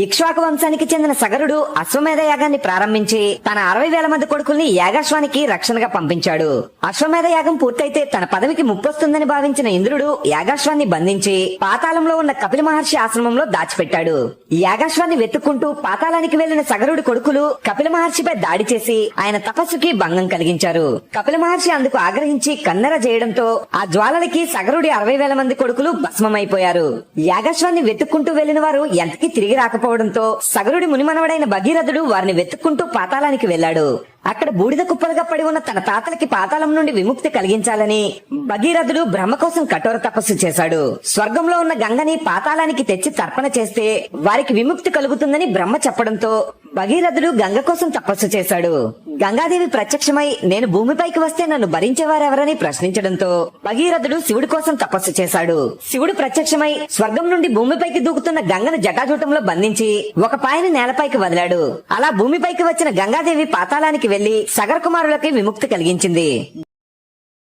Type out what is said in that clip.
ఇక్ష్వాకు వంశానికి చెందిన సగరుడు అశ్వమేధ యాగాన్ని ప్రారంభించి తన 60,000 మంది కొడుకుల్ని యాగాశ్వానికి రక్షణగా పంపించాడు. అశ్వమేధ యాగం పూర్తయితే తన పదవికి ముప్పొస్తుందని భావించిన ఇంద్రుడు యాగాశ్వాన్ని బంధించి పాతాళంలో ఉన్న కపిల మహర్షి ఆశ్రమంలో దాచిపెట్టాడు. యాగాశ్వాన్ని వెతుక్కుంటూ పాతాళానికి వెళ్లిన సగరుడి కొడుకులు కపిల మహర్షిపై దాడి చేసి ఆయన తపస్సుకి భంగం కలిగించారు. కపిల మహర్షి అందుకు ఆగ్రహించి కన్నెర చేయడంతో ఆ జ్వాలలకి సగరుడి 60,000 మంది కొడుకులు భస్మమైపోయారు. యాగాశ్వాన్ని వెతుక్కుంటూ వెళ్లిన వారు ఎంతకీ తిరిగి రాకపోవడంతో సగరుడి మునిమనవడైన భగీరథుడు వారిని వెతుక్కుంటూ పాతాళానికి వెళ్లాడు. అక్కడ బూడిద కుప్పలుగా పడి ఉన్న తన తాతలకి పాతాళం నుండి విముక్తి కలిగించాలని భగీరథుడు బ్రహ్మ కోసం కఠోర తపస్సు చేశాడు. స్వర్గంలో ఉన్న గంగని పాతాళానికి తెచ్చి తర్పణ చేస్తే వారికి విముక్తి కలుగుతుందని బ్రహ్మ చెప్పడంతో భగీరథుడు గంగ కోసం తపస్సు చేశాడు. గంగాదేవి ప్రత్యక్షమై నేను భూమిపైకి వస్తే నన్ను భరించేవారెవరని ప్రశ్నించడంతో భగీరథుడు శివుడి కోసం తపస్సు చేశాడు. శివుడు ప్రత్యక్షమై స్వర్గం నుండి భూమిపైకి దూకుతున్న గంగను జటాజూటంలో బంధించి ఒక పాయని నేలపైకి వదిలాడు. అలా భూమిపైకి వచ్చిన గంగాదేవి పాతాళానికి వెళ్లి సగర కుమారులకి విముక్తి కలిగించింది.